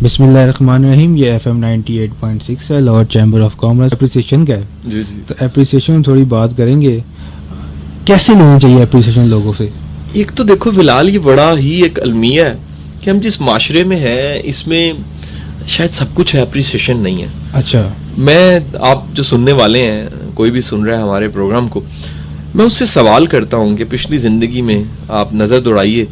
بسم اللہ الرحمن الرحیم. یہ FM 98.6 ہے, Lahore chamber of commerce appreciation کا ہے. جی جی. تو اپریسیشن تھوڑی بات کریں گے, کیسے لینی چاہیے اپریسیشن لوگوں سے؟ ایک تو دیکھو فی الحال یہ بڑا ہی ایک المیہ ہے کہ ہم جس معاشرے میں ہیں اس میں شاید سب کچھ ہے, اپریسیشن نہیں ہے. اچھا. میں آپ جو سننے والے ہیں, کوئی بھی سن رہا ہے ہمارے پروگرام کو, میں اس سے سوال کرتا ہوں کہ پچھلی زندگی میں آپ نظر دوڑائیے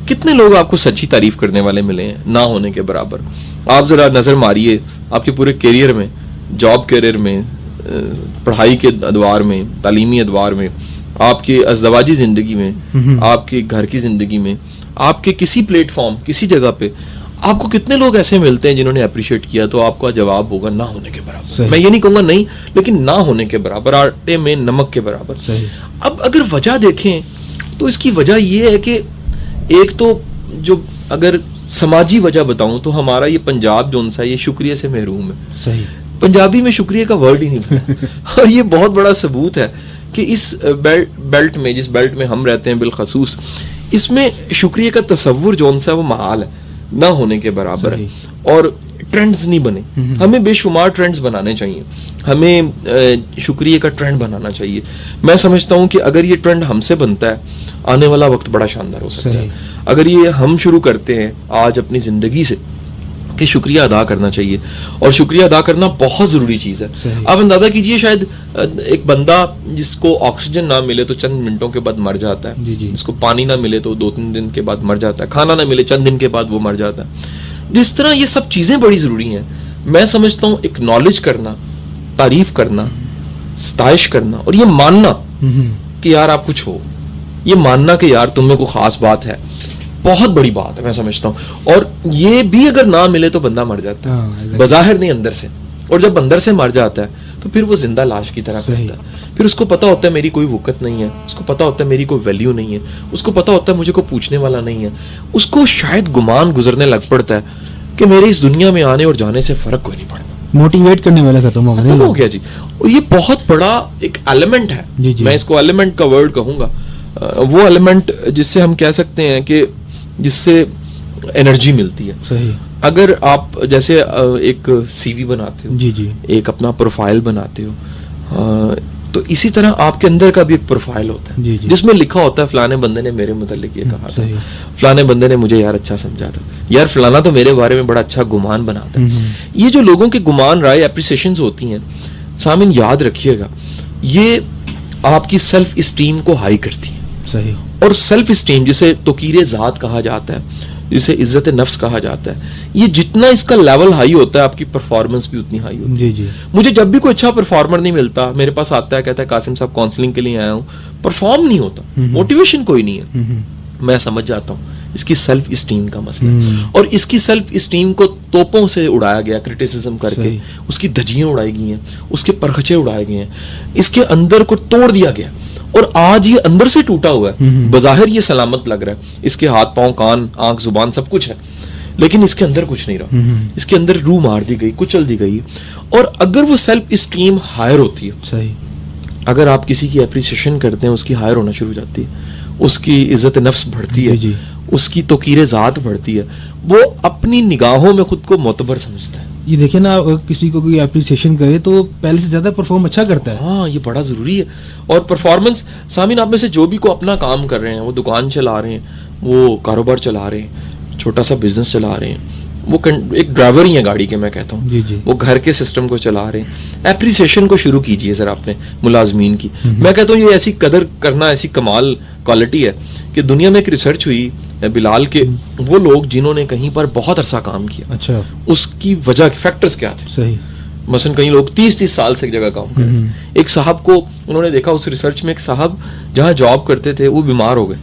کتنے لوگ آپ کو سچی تعریف کرنے والے ملے ہیں نہ ہونے کے برابر. آپ ذرا نظر ماریے آپ کے پورے کیریئر میں, جاب کیریئر میں, پڑھائی کے ادوار میں, تعلیمی ادوار میں, آپ کے ازدواجی زندگی میں, آپ کے گھر کی زندگی میں, آپ کے کسی پلیٹ فارم کسی جگہ پہ آپ کو کتنے لوگ ایسے ملتے ہیں جنہوں نے اپریشیٹ کیا؟ تو آپ کا جواب ہوگا نہ ہونے کے برابر. میں یہ نہیں کہوں گا نہیں, لیکن نہ ہونے کے برابر, آٹے میں نمک کے برابر. اب اگر وجہ دیکھیں تو اس کی وجہ یہ ہے کہ ایک تو جو اگر سماجی وجہ بتاؤں تو ہمارا یہ پنجاب جون سا یہ شکریہ سے محروم ہے. صحیح. پنجابی میں شکریہ کا ورڈ ہی نہیں پڑا اور یہ بہت بڑا ثبوت ہے کہ اس بیلٹ میں, جس بیلٹ میں ہم رہتے ہیں بالخصوص, اس میں شکریہ کا تصور جون سا وہ محال ہے, نہ ہونے کے برابر ہے. اور ٹرینڈز نہیں بنے. ہمیں بے شمار ٹرینڈز بنانے چاہیے, ہمیں شکریہ کا ٹرینڈ بنانا چاہیے. میں سمجھتا ہوں کہ اگر یہ ٹرینڈ ہم سے بنتا ہے آنے والا وقت بڑا شاندار ہو سکتا ہے. اگر یہ ہم شروع کرتے ہیں آج اپنی زندگی سے کہ شکریہ ادا کرنا چاہیے, اور شکریہ ادا کرنا بہت ضروری چیز ہے. آپ اندازہ کیجئے شاید ایک بندہ جس کو آکسیجن نہ ملے تو چند منٹوں کے بعد مر جاتا ہے, جس کو پانی نہ ملے تو 2-3 دن کے بعد مر جاتا ہے, کھانا نہ ملے چند دن کے بعد وہ مر جاتا ہے. جس طرح یہ سب چیزیں بڑی ضروری ہیں. میں سمجھتا ہوں اکنالج کرنا, تعریف کرنا, ستائش کرنا, اور یہ ماننا کہ یار آپ کچھ ہو, یہ ماننا کہ یار تم میں کوئی خاص بات ہے, بہت بڑی بات ہے میں سمجھتا ہوں. اور یہ بھی اگر نہ ملے تو بندہ مر جاتا ہے, بظاہر نہیں اندر سے. اور جب اندر سے مر جاتا ہے تو پھر وہ زندہ لاش کی طرح کرتا ہے. پھر اس کو پتا ہوتا ہے میری کوئی وقت نہیں ہے, اس کو پتا ہوتا ہے میری کوئی ویلیو نہیں ہے, اس کو پتا ہوتا ہے مجھے کوئی پوچھنے والا نہیں ہے. اس کو شاید گمان گزرنے لگ پڑتا ہے کہ میرے اس دنیا میں آنے اور جانے سے فرق کوئی نہیں پڑتا. موٹیویٹ کرنے والا ختم ہو گیا جی. یہ بہت بڑا ایک ایلیمنٹ ہے. میں اس کو ایلیمنٹ کا ورڈ کہوں گا, وہ ایلیمنٹ جس سے ہم کہہ سکتے ہیں کہ جس سے انرجی ملتی ہے. صحیح. اگر آپ جیسے ایک سی وی بناتے ہو, ایک اپنا پروفائل بناتے ہو, تو اسی طرح آپ کے اندر کا بھی ایک پروفائل ہوتا ہے جس میں لکھا ہوتا ہے فلانے بندے نے میرے متعلق یہ کہا تھا, فلانے بندے نے مجھے یار اچھا سمجھا تھا, یار فلانا تو میرے بارے میں بڑا اچھا گمان بناتا ہے. یہ جو لوگوں کے گمان رائے اپریسیشنز ہوتی ہیں, سامعین یاد رکھیے گا, یہ آپ کی سیلف اسٹیم کو ہائی کرتی ہیں. صحیح. اور سیلف اسٹیم جسے توقیر ذات کہا جاتا ہے, جسے عزت نفس کہا جاتا ہے, یہ جتنا اس کا لیول ہائی ہوتا ہے آپ کی پرفارمنس بھی اتنی ہائی ہوتی ہے. مجھے جب بھی کوئی اچھا پرفارمر نہیں ملتا, میرے پاس آتا ہے کہتا ہے قاسم صاحب کاؤنسلنگ کے لیے آیا ہوں, پرفارم نہیں ہوتا, موٹیویشن کوئی نہیں ہے, میں سمجھ جاتا ہوں اس کی سیلف اسٹیم کا مسئلہ ہے. اور اس کی سیلف اسٹیم کو توپوں سے اڑایا گیا, کرٹیسزم کر کے اس کی دھجیاں اڑائی گئی ہیں, اس کے پرخچے اڑائے گئے ہیں, اس کے اندر کو توڑ دیا گیا, اور آج یہ اندر سے ٹوٹا ہوا ہے. بظاہر یہ سلامت لگ رہا ہے, اس کے ہاتھ پاؤں کان آنکھ زبان سب کچھ ہے, لیکن اس کے اندر کچھ نہیں رہا. اس کے اندر روح مار دی گئی, کچل دی گئی. اور اگر وہ سیلف اسٹیم ہائر ہوتی ہے, اگر آپ کسی کی اپریسیشن کرتے ہیں, اس کی ہائر ہونا شروع ہو جاتی ہے, اس کی عزت نفس بڑھتی ہے, اس کی توقیر ذات بڑھتی ہے, وہ اپنی نگاہوں میں خود کو معتبر سمجھتا ہے. یہ دیکھیں نا, کسی کو کوئی اپریسیشن کرے تو پہلے سے زیادہ پرفارم اچھا کرتا ہے. ہاں, یہ بڑا ضروری ہے. اور پرفارمنس, سامعین آپ میں سے جو بھی کو اپنا کام کر رہے ہیں, وہ دکان چلا رہے ہیں, وہ کاروبار چلا رہے ہیں, چھوٹا سا بزنس چلا رہے ہیں, وہ ایک ڈرائیور ہی ہیں گاڑی کے, میں کہتا ہوں وہ گھر کے سسٹم کو چلا رہے ہیں, اپریسیشن کو شروع کیجئے ذرا اپنے ملازمین کی. میں کہتا ہوں یہ ایسی قدر کرنا ایسی کمال کوالٹی ہے کہ دنیا میں ایک ریسرچ ہوئی بلال کے, وہ لوگ جنہوں نے کہیں پر بہت عرصہ کام کیا, اچھا, اس کی وجہ فیکٹرز کیا تھے. صحیح. مثلا کئی لوگ 30 سال سے ایک جگہ کام کرتے ہیں. ایک صاحب کو انہوں نے دیکھا اس ریسرچ میں, ایک صاحب جہاں جاب کرتے تھے وہ بیمار ہو گئے,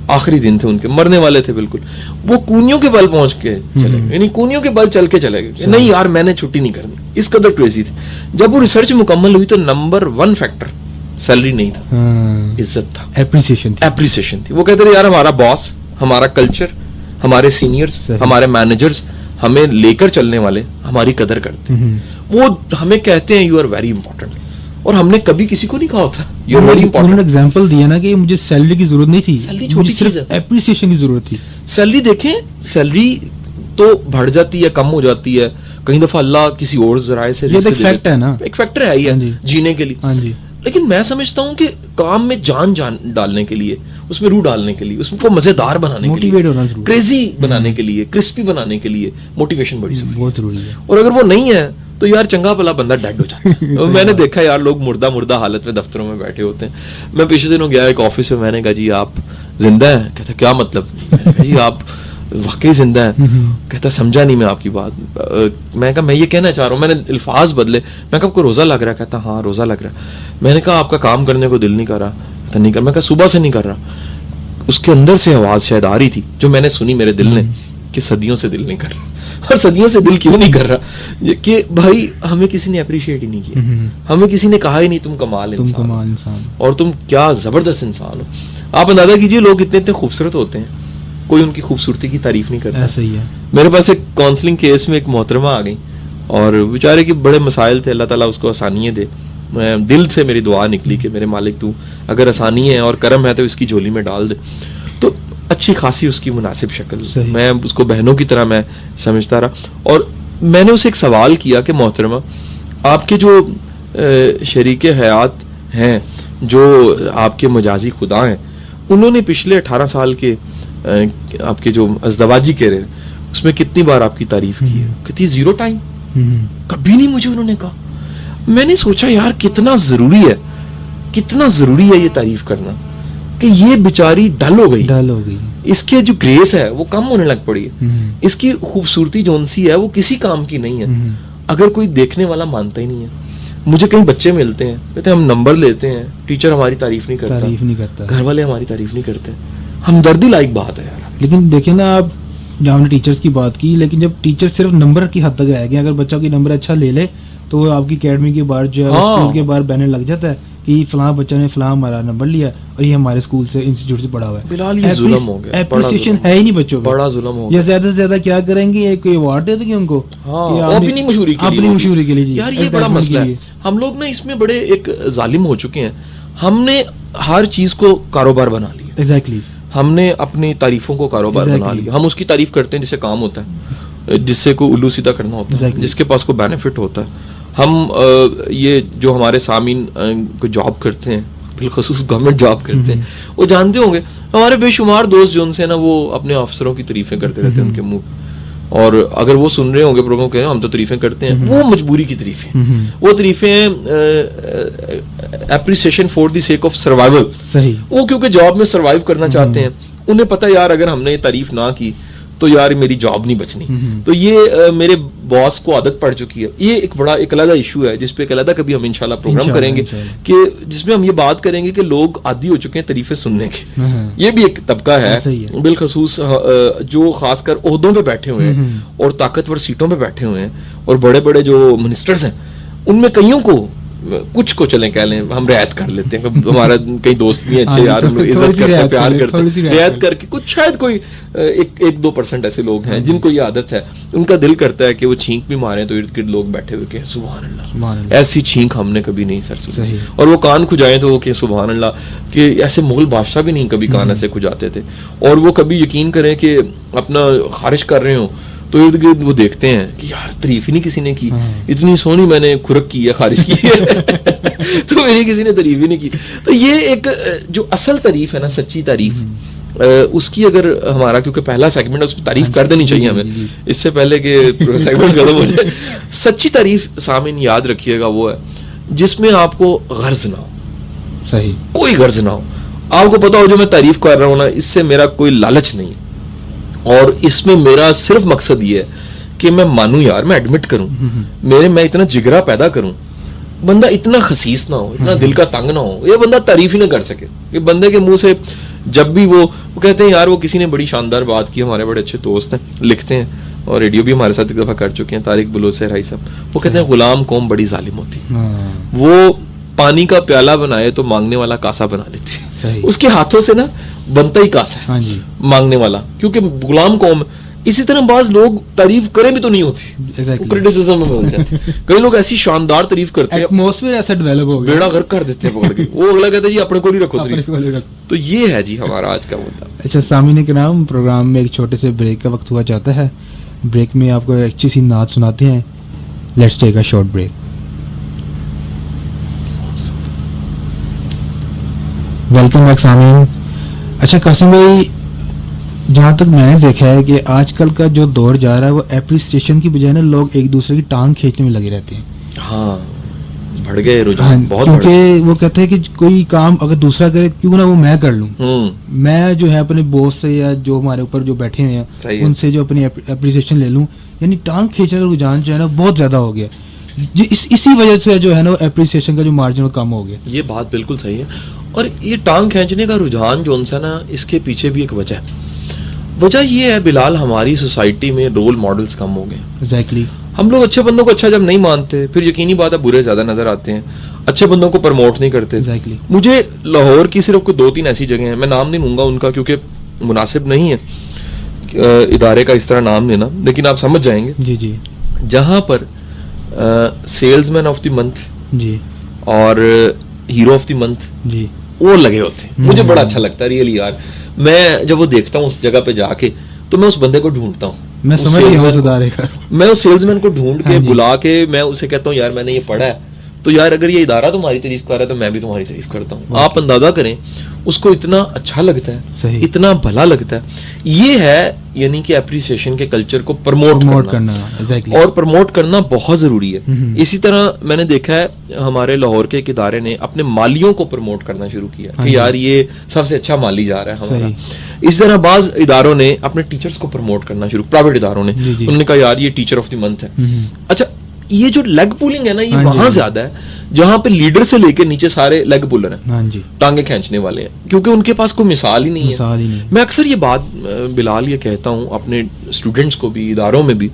آخری دن تھے ان کے, مرنے والے تھے بالکل, وہ کونیوں کے بل پہنچ کے چلے گئے, یعنی کونیوں کے بل چل کے چلے گئے, نہیں یار میں نے چھٹی نہیں کرنی, اس قدر کریزی تھی. جب وہ ریسرچ مکمل ہوئی تو نمبر 1 فیکٹر سیلری نہیں تھا, عزت تھا, اپریسیشن تھی. وہ کہتے تھے یار ہمارا باس, ہمارا کلچر, ہمارے سینئرز, ہمارے مینیجرز, ہمیں لے کر چلنے والے ہماری قدر کرتے ہیں, وہ ہمیں کہتے ہیں یو آر ویری امپورٹنٹ. اور ہم نے کبھی کسی کو نہیں کہا ہوتا یو آر ویری امپورٹنٹ. انہوں نے ایگزامپل دیا نا کہ مجھے سیلری کی ضرورت نہیں تھی, سیلری چھوٹی چیز ہے, اپریسیشن کی ضرورت تھی. سیلری دیکھیں, سیلری تو بڑھ جاتی ہے, کم ہو جاتی ہے, کئی دفعہ اللہ کسی اور ذرائع سے یہ ایک فیکٹ ہے نا, ایک فیکٹر ہے یہ جینے کے لیے. لیکن میں سمجھتا ہوں کہ کام میں جان ڈالنے کے لیے, اس میں روح ڈالنے کے لیے, اس کو مزیدار بنانے کے لیے, کریزی بنانے کے لیے, کرسپی بنانے کے لیے موٹیویشن بڑی ضروری ہے. اور اگر وہ نہیں ہے تو یار چنگا بھلا بندہ ڈیڈ ہو جاتا ہے. میں نے دیکھا یار لوگ مردہ حالت میں دفتروں میں بیٹھے ہوتے ہیں. میں پچھلے دنوں گیا ایک آفس میں, میں نے کہا جی آپ زندہ ہیں؟ کہتا کیا مطلب؟ میں نے کہا جی آپ واقعی زندہ ہیں؟ کہتا سمجھا نہیں میں آپ کی بات. میں کہا میں یہ کہنا چاہ رہا ہوں, میں نے الفاظ بدلے. میں کہا آپ کو روزہ لگ رہا ہے؟ کہتا ہاں روزہ لگ رہا ہے. میں نے کہا آپ کا کام کرنے کو دل نہیں کر رہا؟ کہتا نہیں کر. میں کہا صبح سے نہیں کر رہا. اس کے اندر سے آواز شاید آ رہی تھی جو میں نے سنی میرے دل نے, کہ صدیوں سے دل نہیں کر رہا. اور صدیوں سے دل کیوں نہیں کر رہا؟ کہ بھائی ہمیں کسی نے اپریشیٹ ہی نہیں کیا, ہمیں کسی نے کہا ہی نہیں تم کمال انسان اور تم کیا زبردست انسان ہو. آپ اندازہ کیجئے لوگ اتنے خوبصورت ہوتے ہیں, کوئی ان کی خوبصورتی کی تعریف نہیں کرتا. ایسا ہی ہے. میرے پاس ایک کاؤنسلنگ کیس میں ایک محترمہ آ گئی اور بیچارے کے بڑے مسائل تھے, اللہ تعالیٰ اس کو آسانیاں دے. میں دل سے میری دعا نکلی کہ میرے مالک تو اگر آسانی ہے اور کرم ہے تو اس کی جھولی میں ڈال دے. تو اچھی خاصی اس کی مناسب شکل, میں اس کو بہنوں کی طرح میں سمجھتا رہا. اور میں نے اسے ایک سوال کیا کہ محترمہ آپ کے جو شریک حیات ہیں, جو آپ کے مجازی خدا ہیں, انہوں نے پچھلے 18 سال کے آپ کے جو ازدواجی کہہ رہے ہیں اس میں کتنی بار آپ کی تعریف کی ہے؟ کتنی 0 ٹائم, کبھی نہیں مجھے انہوں نے کہا. میں نے سوچا یار کتنا ضروری ہے یہ تعریف کرنا, کہ یہ بیچاری ڈل ہو گئی, اس کے جو گریس ہے وہ کم ہونے لگ پڑی ہے, اس کی خوبصورتی جون سی ہے وہ کسی کام کی نہیں ہے اگر کوئی دیکھنے والا مانتا ہی نہیں ہے. مجھے کئی بچے ملتے ہیں کہتے ہیں ہم نمبر لیتے ہیں, ٹیچر ہماری تعریف نہیں کرتا, گھر والے ہماری تعریف نہیں کرتے. ہمدردی لائق بات ہے یار. لیکن دیکھیں نا آپ, جب ہم نے ٹیچرز کی بات کی, لیکن جب ٹیچر صرف نمبر کی حد تک رہ گئے, اگر بچہ کوئی نمبر اچھا لے لے تو وہ آپ کی اکیڈمی کے باہر جو ہے اسکول کے باہر بینر لگ جاتا ہے کہ فلاں بچہ نے فلاں ہمارا نمبر لیا اور یہ ہمارے اسکول سے انسٹیٹیوٹ سے پڑھا ہوا ہے. بلال یہ ظلم ہو گیا, اپریسیشن ہے ہی نہیں بچوں پہ, بڑا ظلم ہو گیا. یا زیادہ سے زیادہ کیا کریں گے, کوئی ایوارڈ دے دیں گے ان کو اپنی مشہوری کے لیے. یار یہ بڑا مسئلہ ہے. ہم لوگ نا اس میں بڑے ایک ظالم ہو چکے ہیں. ہم نے ہر چیز کو کاروبار بنا لیا. ایگزیکٹلی. ہم نے اپنی تعریفوں کو کاروبار بنا لیا. ہم اس کی تعریف کرتے ہیں جس سے کام ہوتا ہے, جس سے کوئی الو سیدھا کرنا ہوتا ہے, جس کے پاس کوئی بینیفٹ ہوتا ہے. ہم یہ جو ہمارے سامعین کو جاب کرتے ہیں, بالخصوص گورنمنٹ جاب کرتے ہیں, وہ جانتے ہوں گے ہمارے بے شمار دوست جو ان سے نا وہ اپنے افسروں کی تعریفیں کرتے رہتے ہیں ان کے منہ. اور اگر وہ سن رہے ہوں گے پروگرام کہ ہم تو تعریفیں کرتے ہیں, وہ مجبوری کی تعریفیں, وہ تعریفیں appreciation for the sake of survival. وہ کیونکہ جاب میں سروائیو کرنا چاہتے ہیں, انہیں پتہ یار اگر ہم نے یہ تعریف نہ کی تو یار میری جاب نہیں بچنی. تو یہ میرے باس کو عادت پڑ چکی ہے. یہ ایک بڑا ایک علیحدہ ایشو ہے جس پہ ایک علیحدہ کبھی ہم انشاءاللہ پروگرام کریں گے, کہ جس میں ہم یہ بات کریں گے کہ لوگ عادی ہو چکے ہیں تعریفیں سننے کے. یہ بھی ایک طبقہ ہے بالخصوص جو خاص کر عہدوں پہ بیٹھے ہوئے ہیں اور طاقتور سیٹوں پہ بیٹھے ہوئے ہیں, اور بڑے بڑے جو منسٹرز ہیں ان میں کئیوں کو کچھ کو چلیں کہہ لیں ہم رعایت کر لیتے ہیں. ہمارا کئی دوست بھی اچھے یار, ہم لوگ عزت کرتے ہیں, پیار کرتے ہیں, رعایت کر کے کچھ شاید کوئی 1-2% ایسے لوگ ہیں جن کو یہ عادت ہے, ان کا دل کرتا ہے کہ وہ چھینک بھی ماریں تو ارد گرد لوگ بیٹھے ہوئے کہ سبحان اللہ, ایسی چھینک ہم نے کبھی نہیں سر سنی. اور وہ کان کھجائیں تو وہ کہ سبحان اللہ, کہ ایسے مغل بادشاہ بھی نہیں کبھی کان ایسے کھجاتے تھے. اور وہ کبھی یقین کریں کہ اپنا خارج کر رہے ہوں تو ارد گرد وہ دیکھتے ہیں کہ یار تعریف ہی نہیں کسی نے کی, اتنی سونی میں نے کھرک کی ہے, خارج کی ہے, تو میری کسی نے تعریف ہی نہیں کی. تو یہ ایک جو اصل تعریف ہے نا, سچی تعریف, اس کی اگر ہمارا کیونکہ پہلا سیگمنٹ اس پہ تعریف کر دینی چاہیے ہمیں اس سے پہلے کہ سیگمنٹ ختم ہو جائے. سچی تعریف سامعین یاد رکھیے گا وہ ہے جس میں آپ کو غرض نہ ہو, صحیح کوئی غرض نہ ہو. آپ کو پتا ہو جو میں تعریف کر رہا ہوں نا, اس سے میرا کوئی لالچ نہیں, اور اس میں میرا صرف مقصد یہ ہے کہ میں مانوں یار, میں ایڈمٹ کروں, میں اتنا جگرا پیدا کروں, بندہ اتنا خسیس نہ ہو, اتنا دل کا تنگ نہ ہو, یہ بندہ تعریف ہی نہ کر سکے. کہ بندے کے منہ سے جب بھی وہ کہتے ہیں یار وہ کسی نے بڑی شاندار بات کی, ہمارے بڑے اچھے دوست ہیں لکھتے ہیں اور ریڈیو بھی ہمارے ساتھ ایک دفعہ کر چکے ہیں, طارق بلوچ رائی صاحب, وہ کہتے ہیں غلام قوم بڑی ظالم ہوتی, وہ پانی کا پیالہ بنائے تو مانگنے والا کاسا بنا لیتی. اس کے ہاتھوں سے نا بنتا ہی کاسا ہے مانگنے والا, کیونکہ غلام قوم. اسی طرح بعض لوگ تعریف کریں بھی تو نہیں ہوتی, کرٹیسزم میں بدل جاتے ہیں. کئی لوگ ایسی شاندار تعریف کرتے ہیں, ایٹماسفیئر ایسا ڈیولپ ہو گیا, بیڑا غرق کر دیتے ہیں پکڑ کے, وہ اگلا کہتا ہے جی اپنے کو ہی رکھو تعریف. تو یہ ہے جی ہمارا آج کا مدعا. اچھا سامعین کرام, پروگرام میں ایک چھوٹے سے بریک کا وقت ہوا چاہتا ہے, بریک میں آپ کو ایک اچھی سی نعت سناتے ہیں. Let's take a short break. Welcome back سامعین. اچھا قاسم بھائی, جہاں تک میں نے دیکھا ہے کہ آج کل کا جو دور جا رہا ہے وہ اپریسیشن کی بجائے نا لوگ ایک دوسرے کی ٹانگ کھینچنے میں لگے رہتے ہیں. ہاں بڑھ گئے رجحان بہت, کیونکہ وہ کہتے ہیں کہ کوئی کام اگر دوسرا کرے کیوں نہ وہ میں کر لوں. میں جو ہے اپنے باس سے یا جو ہمارے اوپر جو بیٹھے ہوئے ہیں ان سے جو اپنی اپریسیشن لے لوں. یعنی ٹانگ کھینچنے کا رجحان جو ہے نا بہت زیادہ ہو گیا. اسی وجہ سے جو ہے نا اپریسیشن کا جو مارجن وہ کم ہو گیا. یہ بات بالکل صحیح ہے. اور یہ ٹانگ کھینچنے کا رجحان جو ہے نا, اس کے پیچھے بھی ایک وجہ ہے. وجہ یہ ہے بلال, ہماری سوسائٹی میں رول ماڈلز کم ہو گئے. ایگزیکٹلی. ہم لوگ اچھے بندوں کو اچھا جب نہیں مانتے, پھر یقینی بات ہے برے زیادہ نظر آتے ہیں, اچھے بندوں کو پروموٹ نہیں کرتے. مجھے لاہور کی صرف کوئی 2-3 ایسی جگہیں ہیں, میں نام نہیں لوں گا ان کا کیونکہ مناسب نہیں ہے ادارے کا اس طرح نام لینا, لیکن آپ سمجھ جائیں گے. جی جی. جہاں پر salesman of the the month جی اور ہیرو آف دی منتھ جی وہ لگے ہوتے ہیں, مجھے بڑا اچھا لگتا ہے ریئلی یار. میں جب وہ دیکھتا ہوں اس جگہ پہ جا کے تو میں اس بندے کو ڈھونڈتا ہوں. میں اس سیلز مین کو ڈھونڈ کے بلا کے میں اسے کہتا ہوں یار میں نے یہ پڑھا ہے, تو یار اگر یہ ادارہ تمہاری تعریف کر رہا ہے تو میں بھی تمہاری تعریف کرتا ہوں. آپ اندازہ کریں اس کو اتنا اچھا لگتا ہے, اتنا بھلا لگتا ہے. یہ ہے یعنی کہ اپریسیشن کے کلچر کو پروموٹ کرنا, اور پروموٹ کرنا بہت ضروری ہے. اسی طرح میں نے دیکھا ہے ہمارے لاہور کے ایک ادارے نے اپنے مالیوں کو پروموٹ کرنا شروع کیا کہ یار یہ سب سے اچھا مالی جا رہا ہے ہمارا. اس طرح بعض اداروں نے اپنے ٹیچرز کو پروموٹ کرنا شروع, پرائیویٹ اداروں نے, انہوں نے کہا یار یہ ٹیچر آف دی منتھ ہے. اچھا یہ جو لیگ پولنگ ہے نا, یہ وہاں زیادہ ہے جہاں پہ لیڈر سے لے کے نیچے سارے لیگ پولر ہیں, ٹانگیں کھینچنے والے ہیں, کیونکہ ان کے پاس کوئی مثال ہی نہیں ہے. میں اکثر یہ بات بلال یہ کہتا ہوں اپنے اسٹوڈنٹس کو بھی, اداروں میں بھی,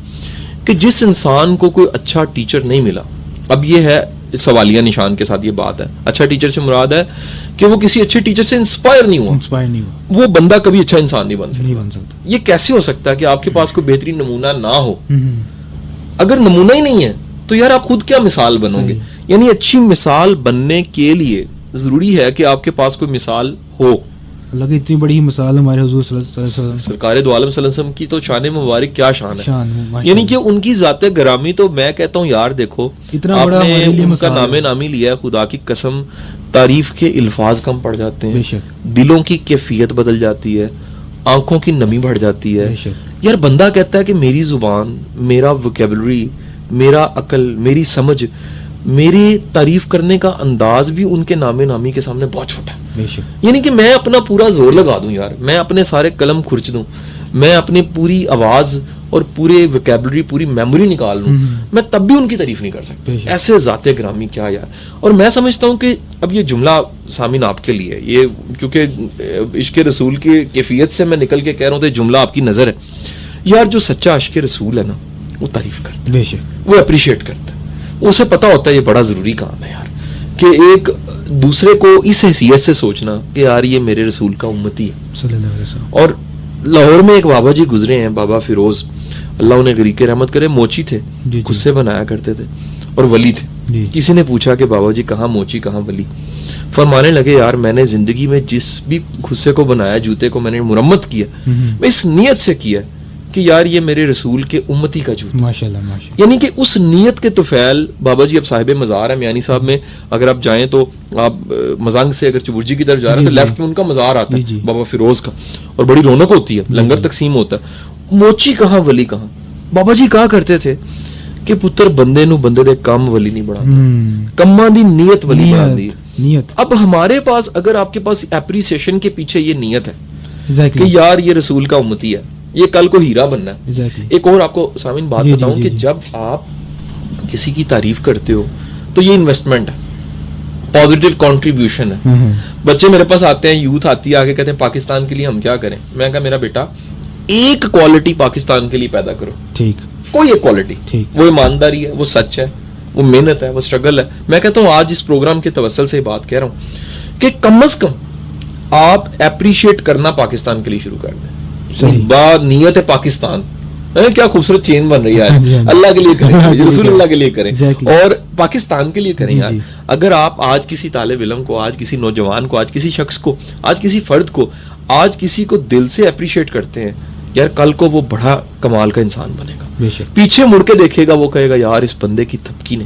کہ جس انسان کو کوئی اچھا ٹیچر نہیں ملا, اب یہ ہے سوالیہ نشان کے ساتھ یہ بات ہے, اچھا ٹیچر سے مراد ہے کہ وہ کسی اچھے ٹیچر سے انسپائر نہیں ہوا, وہ بندہ کبھی اچھا انسان نہیں بن سکتا. یہ کیسے ہو سکتا ہے کہ آپ کے پاس کوئی بہترین نمونہ نہ ہو؟ اگر نمونہ ہی نہیں ہے تو یار آپ خود کیا مثال بنو گے؟ یعنی اچھی مثال بننے کے لیے ضروری ہے کہ آپ کے پاس کوئی مثال ہو. اللہ کی اتنی بڑی مثال ہمارے حضور صلی اللہ علیہ وسلم, سرکار دو عالم صلی اللہ علیہ وسلم کی تو شان مبارک کیا شان ہے, یعنی کہ ان کی ذات گرامی تو میں کہتا ہوں یار دیکھو آپ نے ان کا نام نامی لیا ہے, خدا کی قسم تعریف کے الفاظ کم پڑ جاتے ہیں, دلوں کی کیفیت بدل جاتی ہے, آنکھوں کی نمی بڑھ جاتی ہے. یار بندہ کہتا ہے کہ میری زبان, میرا ووکیبلری, میرا عقل, میری سمجھ, میری تعریف کرنے کا انداز بھی ان کے نام نامی کے سامنے بہت چھوٹا ہے. یعنی کہ میں اپنا پورا زور لگا دوں یار, میں اپنے سارے قلم کھرچ دوں, میں اپنی پوری آواز اور پورے ووکیبلری, پوری میموری نکال لوں, میں تب بھی ان کی تعریف نہیں کر سکتا. ایسے ذات گرامی کیا یار. اور میں سمجھتا ہوں کہ اب یہ جملہ سامعین آپ کے لیے, یہ کیونکہ عشق رسول کی کیفیت سے میں نکل کے کہہ رہا ہوں تو یہ جملہ آپ کی نظر ہے. یار جو سچا عشق رسول ہے نا وہ تعریف کرتا ہے, وہ اپریشیٹ کرتا ہے, اسے پتا ہوتا ہے یہ بڑا ضروری کام ہے یار, کہ ایک دوسرے کو اس حیثیت سے سوچنا کہ یار یہ میرے رسول کا امتی ہے صلی اللہ علیہ وسلم. اور لاہور میں ایک بابا جی گزرے ہیں, بابا فیروز, اللہ انہیں غریق رحمت کرے, موچی تھے, غصے بنایا کرتے تھے اور ولی تھے. کسی نے پوچھا کہ بابا جی کہاں موچی کہاں ولی؟ فرمانے لگے یار میں نے زندگی میں جس بھی غصے کو بنایا, جوتے کو میں نے مرمت کیا, میں اس نیت سے کیا کہ یار یہ میرے رسول کے امتی کا جوتا. ماشاءاللہ ماشاءاللہ. یعنی کہ اس نیت کے طفیل بابا جی اب صاحب مزار ہے میانی صاحب میں, اگر آپ جائیں تو آپ مزانگ سے اگر چبرجی کی طرف جا رہے ہیں تو لیفٹ میں ان کا مزار آتا ہے بابا فیروز کا, اور بڑی رونق ہوتی ہے, لنگر تقسیم ہوتا ہے. موچی کہاں ولی کہاں. بابا جی کہا کرتے تھے کہ پتر بندے نو بندے دے کام ولی نہیں بڑھاتا, کماں دی نیت ولی بڑھا دی. اب ہمارے پاس اگر آپ کے پاس اپریسیشن کے پیچھے یہ نیت ہے کہ یار یہ رسول کا امتی ہے, یہ کل کو ہیرا بننا ہے. ایک اور آپ کو سامعین بات بتاؤں کہ جب آپ کسی کی تعریف کرتے ہو تو یہ انویسٹمنٹ ہے, پازیٹیو کنٹریبیوشن ہے. بچے میرے پاس آتے ہیں, یوتھ آتی ہے آگے, کہتے ہیں پاکستان کے لیے ہم کیا کریں. میں کہا میرا بیٹا ایک کوالٹی پاکستان کے لیے پیدا کرو, ٹھیک, کوئی ایک کوالٹی, وہ ایمانداری ہے, وہ سچ ہے, وہ محنت ہے, وہ اسٹرگل ہے. میں کہتا ہوں آج اس پروگرام کے توسل سے بات کہہ رہا ہوں کہ کم از کم آپ اپریشیٹ کرنا پاکستان کے لیے شروع کر دیں. با نیت ہے پاکستان, کیا خوبصورت چین بن رہی ہے, اللہ کے لیے کریں, رسول اللہ کے لیے کریں, اور پاکستان کے لیے کریں یار. اگر آپ آج کسی طالب علم کو, آج کسی نوجوان کو, آج کسی شخص کو, آج کسی فرد کو, آج کسی کو دل سے اپریشیٹ کرتے ہیں, یار کل کو وہ بڑا کمال کا انسان بنے گا. بے شک. پیچھے مڑ کے دیکھے گا, وہ کہے گا یار اس بندے کی تھپکی نے,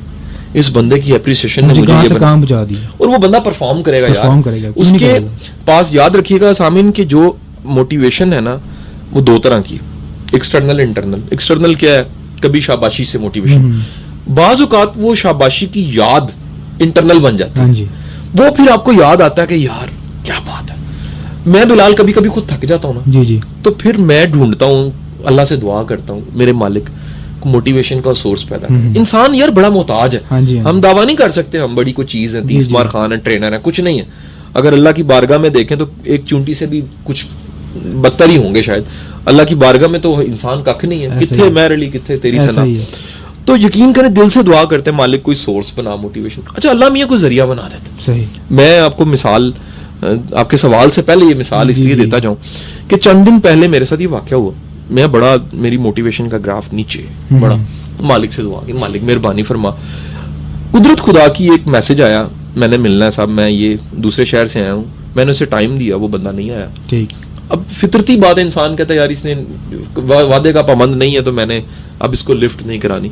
اس بندے کی اپریسیشن نے مجھے یہ کام بچا دیا, اور وہ بندہ پرفارم کرے گا یار. اس کے پاس یاد رکھیے گا سامعین کہ جو موٹیویشن ہے نا وہ دو طرح کی, ایکسٹرنل انٹرنل. ایکسٹرنل کیا ہے, کبھی شاباشی سے موٹیویشن, بعض اوقات وہ شاباشی کی یاد انٹرنل بن جاتی ہے, وہ پھر آپ کو یاد آتا ہے کہ یار کیا بات ہے. میں بلال کبھی کبھی خود تھک جاتا ہوں نا, جی جی, تو پھر میں ڈھونڈتا ہوں, اللہ سے دعا کرتا ہوں میرے مالک کو موٹیویشن کا سورس پیدا کر. انسان یار بڑا محتاج ہے, ہم دعویٰ نہیں کر سکتے ہم بڑی کوئی چیز ہے, 30 مار خان ہے, ٹرینر ہے, کچھ نہیں ہے. اگر اللہ کی بارگاہ میں دیکھیں تو ایک چونٹی سے بھی کچھ بدتر ہی ہوں گے شاید. اللہ کی بارگاہ میں تو انسان ککھ نہیں ہے, کتنے میرے لیے کتنے تیری سنا. تو یقین کریں دل سے دعا کرتے ہیں مالک کوئی سورس بنا موٹیویشن. اچھا اللہ میاں کوئی ذریعہ بنا دیتا ہے. میں آپ کو مثال, آپ کے سوال سے پہلے یہ مثال اس لیے دیتا جاؤں کہ چند دن پہلے میرے ساتھ یہ واقعہ ہوا. میں بڑا, میری موٹیویشن کا گراف نیچے بڑا, مالک سے دعا کہ مالک مہربانی فرما. قدرت خدا کی ایک میسج آیا, میں نے ملنا ہے صاحب, میں یہ دوسرے شہر سے آیا ہوں. میں نے اسے ٹائم دیا, وہ بندہ نہیں آیا. ٹھیک, اب فطرتی بات ہے, انسان کہتا ہے یار اس نے وعدے کا پابند نہیں ہے تو میں نے اب اس کو لفٹ نہیں کرانی.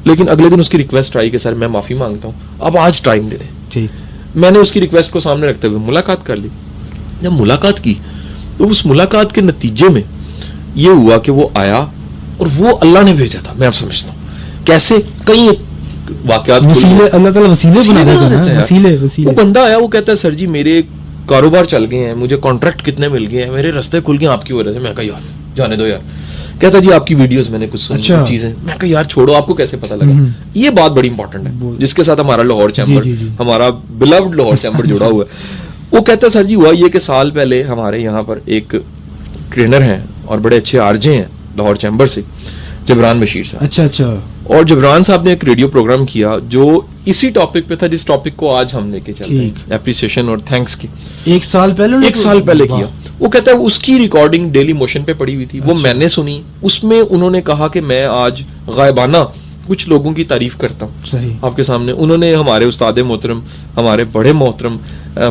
لیکن اگلے دن اس کی ریکویسٹ آئی کہ سر میں معافی مانگتا ہوں, اب آج ٹائم دے دیں. میں نے اس کی ریکویسٹ کو سامنے رکھتے ہوئے ملاقات کر لی. جب ملاقات کی تو اس ملاقات کے نتیجے میں یہ ہوا کہ وہ آیا, اور وہ اللہ نے بھیجا تھا. میں اب سمجھتا ہوں کیسے کئی واقعات اللہ تعالیٰ وسیلے بنا دیتا ہے. وہ بندہ آیا, وہ کہتا ہے سر جی میرے کاروبار چل گئے ہیں, مجھے کانٹریکٹ کتنے مل گئے ہیں, میرے رستے کھل گئے آپ کی وجہ سے. میں کہا یار جانے دو یار. کہتا جی آپ کی ویڈیوز میں نے کچھ سنی چیزیں. میں کہا یار چھوڑو, آپ کو کیسے پتا لگا. یہ بات بڑی امپورٹنٹ ہے جس کے ساتھ ہمارا لاہور چیمبر, ہمارا بلوڈ لاہور چیمبر جڑا ہوا ہے. وہ کہتا ہے سر جی ہوا یہ کہ سال پہلے ہمارے یہاں پر ایک ٹرینر ہیں اور بڑے اچھے آرجے ہیں لاہور چیمبر سے, جبران بشیر صاحب. اچھا. اور جبران صاحب نے ایک ریڈیو پروگرام کیا جو اسی ٹاپک پہ تھا جس ٹاپک کو آج ہم لے کے چل رہے ہیں, اپریسیشن اور تھینکس کی. ایک سال پہلے کیا. وہ کہتا ہے اس کی ریکارڈنگ ڈیلی موشن پہ پڑی ہوئی تھی, وہ میں نے سنی. اس میں انہوں نے کہا کہ میں آج غائبانہ کچھ لوگوں کی تعریف کرتا ہوں آپ کے سامنے. انہوں نے ہمارے استاد محترم, ہمارے بڑے محترم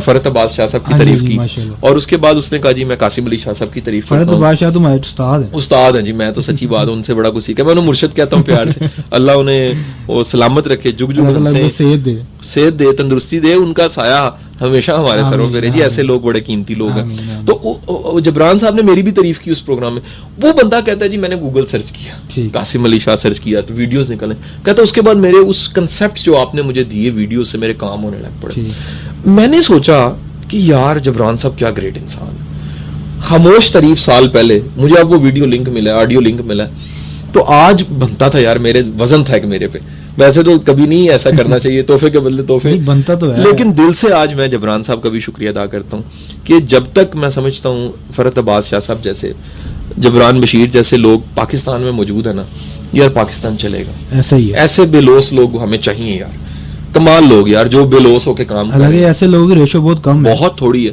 فرحت عباس شاہ صاحب کی تعریف کی, اور اس کے بعد اس نے کہا جی میں قاسم علی شاہ صاحب کی تعریف کرتا ہوں. فرحت عباس شاہ تو ہمارے استاد ہیں جی. میں تو سچی بات ان سے بڑا کچھ سیکھا. میں انہیں مرشد کہتا ہوں پیار سے. اللہ انہیں وہ سلامت رکھے, جگ جگ صحت دے, تندرستی دے, ان کا سایہ ہمیشہ ہمارے سروں پہ رہے جی. ایسے لوگ بڑے قیمتی لوگ ہیں. تو جبران صاحب نے میری بھی تعریف کی اس پروگرام میں. وہ بندہ کہتا ہے جی میں نے گوگل سرچ کیا, قاسم علی شاہ سرچ کیا تو ویڈیوز نکلے. کہتا ہے اس کے بعد میرے اس کنسیپٹ جو آپ نے مجھے دیے ویڈیو سے میرے کام ہونے لگ پڑے. میں نے سوچا کہ یار جبران صاحب کیا گریٹ انسان ہے. خاموش تعریف سال پہلے, مجھے اب وہ ویڈیو لنک ملا, آڈیو لنک ملا, تو آج بنتا تھا یار, میرے وزن تھا کہ میرے پہ. ویسے تو کبھی نہیں ایسا کرنا چاہیے, تحفے کے بدلے تحفے بنتا تو ہے, لیکن دل سے آج میں جبران صاحب کا بھی شکریہ ادا کرتا ہوں کہ جب تک میں سمجھتا ہوں فرحت عباس شاہ صاحب جیسے, جبران بشیر جیسے لوگ پاکستان میں موجود ہیں نا, یار پاکستان چلے گا. ایسا ہی ہے, ایسے بے لوس لوگ ہمیں چاہیے یار, کمال لوگ یار جو بے لوس ہو کے کام کر رہے ہیں. ایسے لوگ ریشو بہت کم ہے, بہت تھوڑی ہے.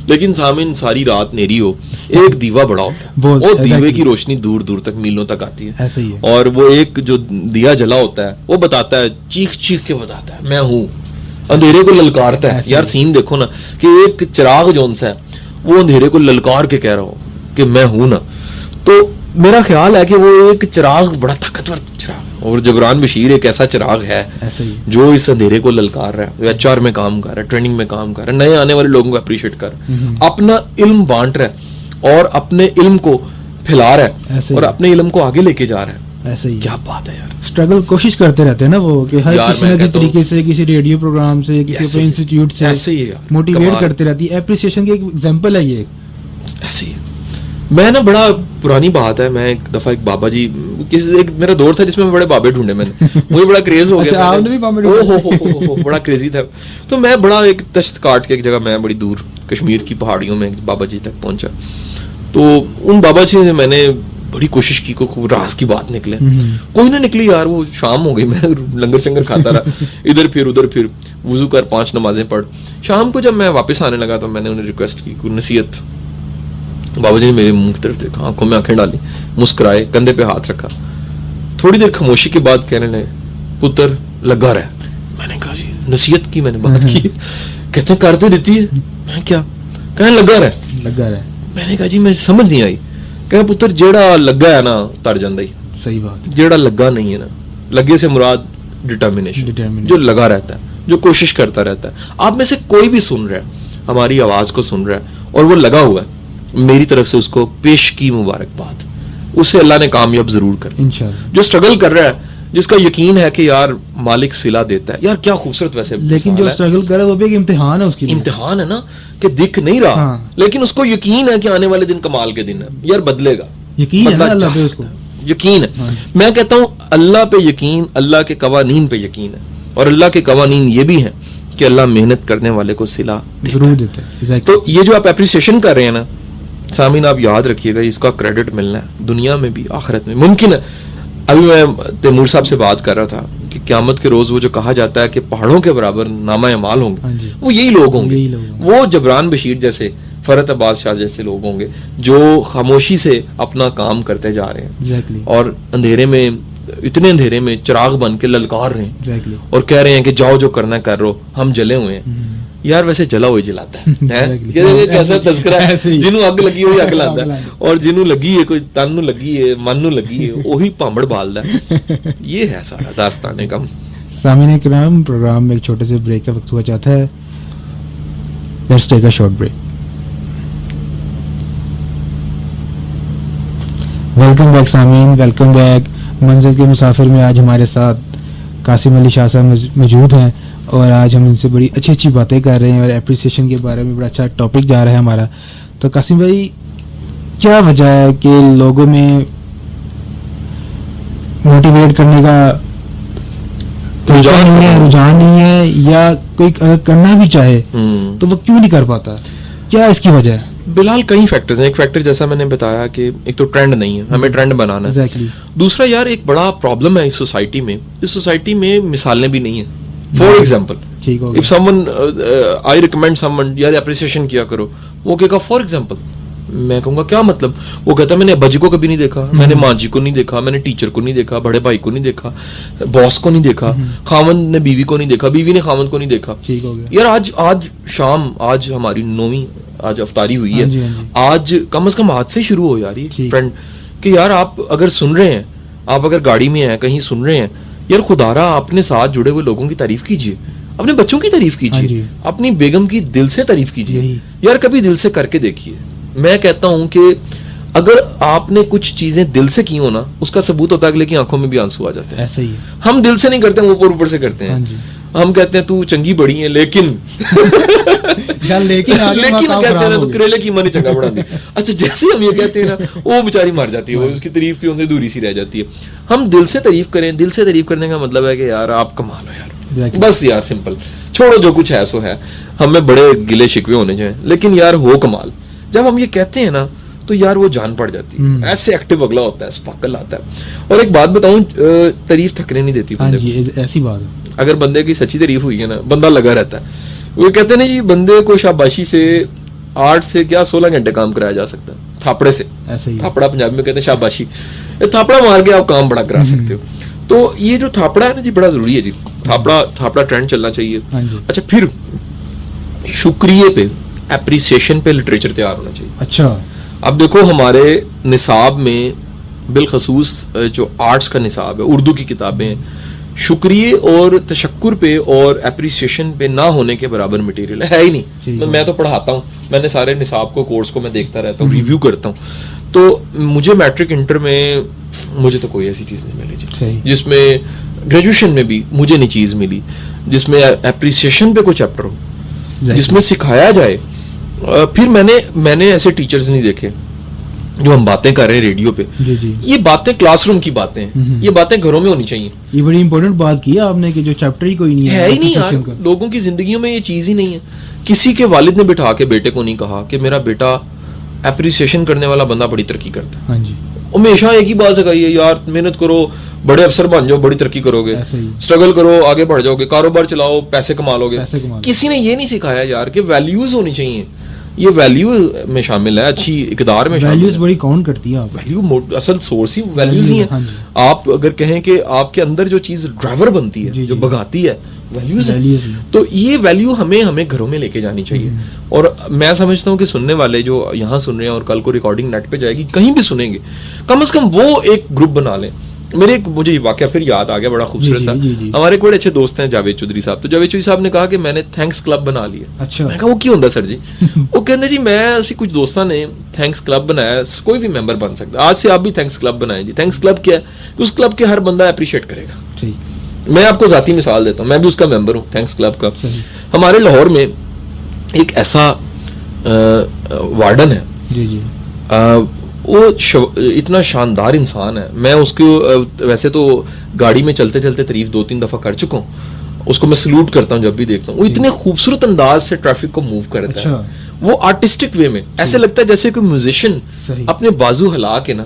لیکن سامن ساری رات نیری ہو, ایک دیوا بڑا ہوتا ہے, وہ دیوے کی روشنی دور دور تک میلوں تک آتی ہے, اور وہ ایک جو دیا جلا ہوتا ہے وہ بتاتا ہے, چیخ چیخ کے بتاتا ہے میں ہوں, اندھیرے کو للکارتا ہے. یار سین دیکھو نا کہ ایک چراغ جون سا ہے وہ اندھیرے کو للکار کے کہہ رہا ہو کہ میں ہوں نا. تو میرا خیال ہے کہ وہ ایک چراغ بڑا طاقتور چراغ, اور جبران بشیر ایک ایسا چراغ ہے جو اس اندھیرے کو للکار رہا ہے, ایچ آر میں کام کر رہا ہے, ٹریننگ میں کام کر رہا ہے, نئے آنے والے لوگوں کو اپریشیٹ کر رہا ہے, اپنا علم بانٹ رہا ہے اور اپنے علم کو پھیلا رہا ہے اور اپنے علم کو آگے لے کے جا رہا ہے. ایسے ہی کیا بات ہے یار, اسٹرگل کوشش کرتے رہتے ہیں نا وہ, کہ ہر کسی نہ کسی طریقے سے, کسی ریڈیو پروگرام سے, کسی انسٹیٹیوٹ سے ایسے ہی موٹیویٹ کرتے رہتی ہے. اپریسیشن کی ایک ایگزامپل ہے یہ. ایسے ہی میں نا, بڑا پرانی بات ہے, میں ایک دفعہ ایک بابا جی, ایک میرا دور تھا جس میں بڑے بابے ڈھونڈے میں نے, مجھے بڑا کریز ہو گیا, بڑا کریزی تھا. تو میں بڑا ایک دشت کاٹ کے ایک جگہ, میں بڑی دور کشمیر کی پہاڑیوں میں بابا جی تک پہنچا. تو ان بابا جی سے میں نے بڑی کوشش کی کو خوب راز کی بات نکلے, کوئی نہ نکلی یار. وہ شام ہو گئی, میں لنگر شنگر کھاتا رہا, ادھر پھر ادھر پھر, وضو کر 5 نمازیں پڑھ. شام کو جب میں واپس آنے لگا تو میں نے انہیں ریکویسٹ کی کوئی نصیحت. بابا جی نے میرے منہ کی طرف دیکھا, آنکھوں میں آنکھیں ڈالی, مسکرائے, کندھے پہ ہاتھ رکھا. تھوڑی دیر خاموشی کے بعد کہنے لگے پتر لگا رہا. میں نے کہا جی نصیحت کی میں نے بات کی. کہتے ہیں کرتے دیتی ہے. میں کیا کہنے لگا رہا. میں نے کہا جی میں سمجھ نہیں آئی. کہ ਪੁੱਤਰ ਜਿਹੜਾ ਲੱਗਾ ਹੈ ਨਾ ਤਰ ਜਾਂਦਾ ਹੀ, صحیح بات ہے. ਜਿਹੜਾ ਲੱਗਾ نہیں ہے نا, لگے سے مراد ڈٹرمنیشن, جو لگا رہتا ہے, جو کوشش کرتا رہتا ہے. آپ میں سے کوئی بھی سن رہا ہے, ہماری آواز کو سن رہا ہے اور وہ لگا ہوا ہے, میری طرف سے اس کو پیش کی مبارکباد, اسے اللہ نے کامیاب ضرور کر. انشاءاللہ. جو اسٹرگل کر رہا ہے, جس کا یقین ہے کہ یار مالک صلہ دیتا ہے, یار کیا خوبصورت ویسے. لیکن جو اسٹرگل کر رہا ہے وہ بھی ایک امتحان ہے اس کے لیے. امتحان ہے نا, کہ دکھ نہیں رہا, لیکن اس کو یقین ہے کہ آنے والے دن کمال کے دن ہے, یار بدلے گا. یقین ہے اللہ پہ اس کو, یقین ہے. میں کہتا ہوں اللہ پہ یقین, اللہ کے قوانین پہ یقین ہے, اور اللہ کے قوانین یہ بھی ہیں کہ اللہ محنت کرنے والے کو صلہ ضرور دیتا ہے. تو یہ جو آپ اپریسیشن کر رہے ہیں نا سامعین, آپ یاد رکھیے گا اس کا کریڈٹ ملنا ہے دنیا میں بھی آخرت میں. ممکن ہے, ابھی میں تیمور صاحب سے بات کر رہا تھا کہ قیامت کے روز وہ جو کہا جاتا ہے کہ پہاڑوں کے برابر نامہ اعمال ہوں گے, وہ یہی لوگ ہوں گے, وہ جبران بشیر جیسے, فرحت عباس شاہ جیسے لوگ ہوں گے جو خاموشی سے اپنا کام کرتے جا رہے ہیں اور اندھیرے میں, اتنے اندھیرے میں چراغ بن کے للکار رہے ہیں اور کہہ رہے ہیں کہ جاؤ جو کرنا کر رہو, ہم جلے ہوئے ہیں. یار ویسے جلا ہوئی جلاتا ہے, کیسا تذکرہ ہے, جنوں اگ لگی ہوئی اگ لاتا ہے, اور جنوں لگی ہے کوئی تن نو لگی ہے, من نو لگی ہے, وہی پامبڑ بالدا ہے. یہ ہے سارا داستان کم. سامعین کرام, پروگرام میں ایک چھوٹے سے بریک کا وقت ہوا چاہتا ہے. Let's take a short break. Welcome back سامعین, ویلکم بیک. منزل کے مسافر میں آج ہمارے ساتھ قاسم علی شاہ صاحب موجود ہیں اور آج ہم ان سے بڑی اچھی اچھی باتیں کر رہے ہیں اور اپریسیشن کے بارے میں بڑا اچھا ٹاپک جا رہا ہے ہمارا. تو قاسم بھائی, کیا وجہ ہے کہ لوگوں میں موٹیویٹ کرنے کا رجحان نہیں ہے, یا کوئی اگر کرنا بھی چاہے تو وہ کیوں نہیں کر پاتا, کیا اس کی وجہ ہے؟ بلال کئی فیکٹرز ہیں. ایک فیکٹر جیسا میں نے بتایا کہ ایک تو ٹرینڈ نہیں ہے, ہمیں ٹرینڈ بنانا ہے. دوسرا یار ایک بڑا پرابلم ہے اس سوسائٹی میں, اس سوسائٹی میں مثالیں بھی نہیں ہیں. For example, if someone I recommend someone یار اپریسیشن کیا کرو, وہ کہے گا فار ایگزامپل, میں کہوں گا کیا مطلب, وہ کہتا ہے میں نے ابا جی کو کبھی نہیں دیکھا, میں نے ماں جی کو نہیں دیکھا, میں نے ٹیچر کو نہیں دیکھا, بڑے بھائی کو نہیں دیکھا, باس کو نہیں دیکھا, خاوند نے بیوی کو نہیں دیکھا, بیوی نے خاوند کو نہیں دیکھا. یار آج شام, آج ہماری 9ویں آج افطاری ہوئی ہے, آج کم از کم آج سے شروع ہو یار یہ ٹرینڈ کہ یار آپ اگر سن رہے ہیں, آپ اگر گاڑی میں ہیں کہیں سن رہے ہیں, یار خدا را اپنے ساتھ جڑے ہوئے لوگوں کی تعریف کیجیے, اپنے بچوں کی تعریف کیجیے, اپنی بیگم کی دل سے تعریف کیجیے. یار کبھی دل سے کر کے دیکھیے. میں کہتا ہوں کہ اگر آپ نے کچھ چیزیں دل سے کی ہو نا, اس کا ثبوت ہوتا ہے اگلے کی آنکھوں میں بھی آنسو آ جاتے ہیں. ایسا ہی ہم دل سے نہیں کرتے, ہم اوپر سے کرتے ہیں. ہم کہتے ہیں تو چنگی بڑی ہے لیکن کہتے ہیں نا تو کریلے کی مانی چنگا بڑھا دی. اچھا جیسے ہم یہ کہتے ہیں نا, وہ بیچاری مر جاتی ہے, وہ اس کی تعریف کی ان سے دوری سی رہ جاتی ہے. ہم دل سے تعریف کریں. دل سے تعریف کرنے کا مطلب ہے کہ یار آپ کمال ہو یار, بس یار سمپل, چھوڑو جو کچھ ہے سو ہے, ہمیں بڑے گلے شکوے ہونے چاہیے, لیکن یار ہو کمال. جب ہم یہ کہتے ہیں نا تو یار وہ جان پڑ جاتی ہے, ایسے ایکٹیو اگلا ہوتا ہے, اسپارکل آتا ہے. اور ایک بات بتاؤں, تعریف تھکنے نہیں دیتی بندے کو. ایسی بات ہے, اگر بندے کی سچی تعریف ہوئی ہے نا, بندہ لگا رہتا ہے. وہ کہتے ہیں نا جی, بندے کو شاباشی سے 8 سے کیا 16 گھنٹے کام کرایا جا سکتا ہے, تھاپڑے سے. تھاپڑا پنجابی میں کہتے ہیں شاباشی, تھاپڑا مار کے آپ کام بڑا کرا سکتے ہو. تو یہ جو تھاپڑا ہے نا جی, بڑا ضروری ہے جی. تھاپڑا ٹرینڈ چلنا چاہیے. اچھا پھر شکریہ پہ, اپریسیشن پہ لٹریچر تیار ہونا چاہیے. اچھا اب دیکھو ہمارے نصاب میں بالخصوص جو آرٹس کا نصاب ہے, اردو کی کتابیں, شکریہ اور تشکر پہ اور اپریسیشن پہ نہ ہونے کے برابر مٹیریل ہے ہی نہیں. میں تو پڑھاتا ہوں, میں نے سارے نصاب کو کورس کو میں دیکھتا رہتا ہوں, ریویو کرتا ہوں. تو مجھے میٹرک انٹر میں مجھے تو کوئی ایسی چیز نہیں ملی جی, جس میں گریجویشن میں بھی مجھے نہیں چیز ملی جس میں اپریسیشن پہ کوئی چیپٹر ہو, جس میں سکھایا جائے. پھر میں نے ایسے ٹیچرز نہیں دیکھے جو ہم باتیں کر رہے ہیں ریڈیو پہ. یہ باتیں کلاس روم کی باتیں ہیں, یہ باتیں گھروں میں ہونی چاہیے. یہ بڑی امپورٹنٹ بات کی آپ نے کہ جو چیپٹر ہی کوئی نہیں ہے ہی نہیں یار, لوگوں کی زندگیوں میں یہ چیز ہی نہیں ہے. کسی کے والد نے بٹھا کے بیٹے کو نہیں کہا کہ میرا بیٹا اپریسیشن کرنے والا بندہ بڑی ترقی کرتا ہے. ہمیشہ ایک ہی بات سکھائی ہے, یار محنت کرو, بڑے افسر بن جاؤ, بڑی ترقی کرو گے, اسٹرگل کرو, آگے بڑھ جاؤ گے, کاروبار چلاؤ, پیسے کما لو گے. کسی نے یہ نہیں سکھایا یار کہ ویلیوز ہونی چاہیے. یہ ویلیو میں شامل ہے, اچھی اقدار میں ویلیوز بڑی کاؤنٹ کرتی ہیں. ویلیو اصل سورس ہی ویلیوز ہی ہیں. آپ اگر کہیں کہ آپ کے اندر جو چیز ڈرائیور بنتی ہے, جو بھگاتی ہے, ویلیوز ہیں. Values ہیں. تو یہ ویلیو ہمیں گھروں میں لے کے جانی چاہیے. اور میں سمجھتا ہوں کہ سننے والے جو یہاں سن رہے ہیں اور کل کو ریکارڈنگ نیٹ پہ جائے گی, کہیں بھی سنیں گے, کم از کم وہ ایک گروپ بنا لیں. مجھے یہ واقعہ پھر یاد آ گیا, بڑا خوبصورت سا. ہمارے ایک بڑے اچھے دوست ہیں جاوید چودھری صاحب. تو جاوید چودھری صاحب نے کہا کہ میں نے تھینکس کلب بنا لیا. اچھا. میں کہا وہ کیوں ہوتا سر جی؟ وہ کہتے جی میں اسی کچھ دوستوں نے تھینکس کلب بنایا, کوئی بھی ممبر بن سکتا ہے, آج سے آپ بھی تھینکس کلب بنائیں جی. تھینکس کلب کیا ہے کہ اس کلب کے ہر بندہ اپریشیٹ کرے گا. میں آپ کو ذاتی مثال دیتا ہوں, میں بھی اس کا ممبر ہوں تھینکس کلب کا. ہمارے لاہور میں ایک ایسا وارڈن ہے, جی جی, وہ اتنا شاندار انسان ہے. میں اس کو ویسے تو گاڑی میں چلتے چلتے تعریف 2-3 دفعہ کر چکا ہوں. اس کو میں سلوٹ کرتا ہوں جب بھی دیکھتا ہوں. وہ اتنے خوبصورت انداز سے ٹریفک کو موو کرتا ہے, وہ آرٹسٹک وے میں, ایسے لگتا ہے جیسے کوئی میوزیشین اپنے بازو ہلا کے نا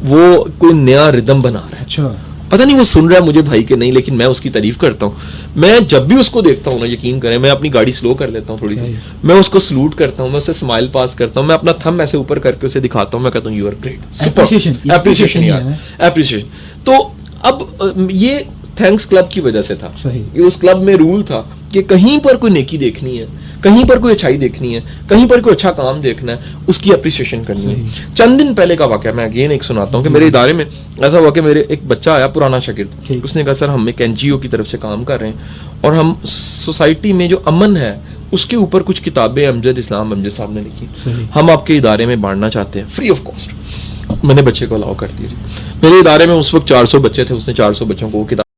وہ کوئی نیا ردم بنا رہا ہے. اچھا, پتہ نہیں وہ سن رہا ہے مجھے بھائی کہ نہیں, لیکن میں اس کی تعریف کرتا ہوں. میں جب بھی اس کو دیکھتا ہوں نا, یقین کریں, میں اپنی گاڑی سلو کر لیتا ہوں تھوڑی سی, میں اس کو سلوٹ کرتا ہوں, میں اسے اسمائل پاس کرتا ہوں, میں اپنا تھم ایسے اوپر کر کے اسے دکھاتا ہوں, میں کہتا ہوں یو آر گریٹ. اپریشیشن یار, اپریشیشن. تو اب یہ تھینکس کلب کی وجہ سے تھا. یہ اس کلب میں رول تھا کہ کہیں پر کوئی نیکی دیکھنی ہے, کہیں پر کوئی اچھائی دیکھنی ہے, کہیں پر کوئی اچھا کام دیکھنا ہے, اس کی اپریشیشن کرنی ہے. چند دن پہلے کا واقعہ میں اگین ایک سناتا ہوں کہ میرے ادارے میں ایسا ہوا کہ میرے ایک بچہ آیا, پرانا شاگرد. اس نے کہا سر ہم ایک NGO کی طرف سے کام کر رہے ہیں اور ہم سوسائٹی میں جو امن ہے اس کے اوپر کچھ کتابیں امجد اسلام امجد صاحب نے لکھی, ہم آپ کے ادارے میں بانٹنا چاہتے ہیں فری آف کاسٹ. میں نے بچے کو الاؤ کر دیا. میرے ادارے میں اس وقت 400 بچے تھے, اس نے 400 بچوں کو وہ کتاب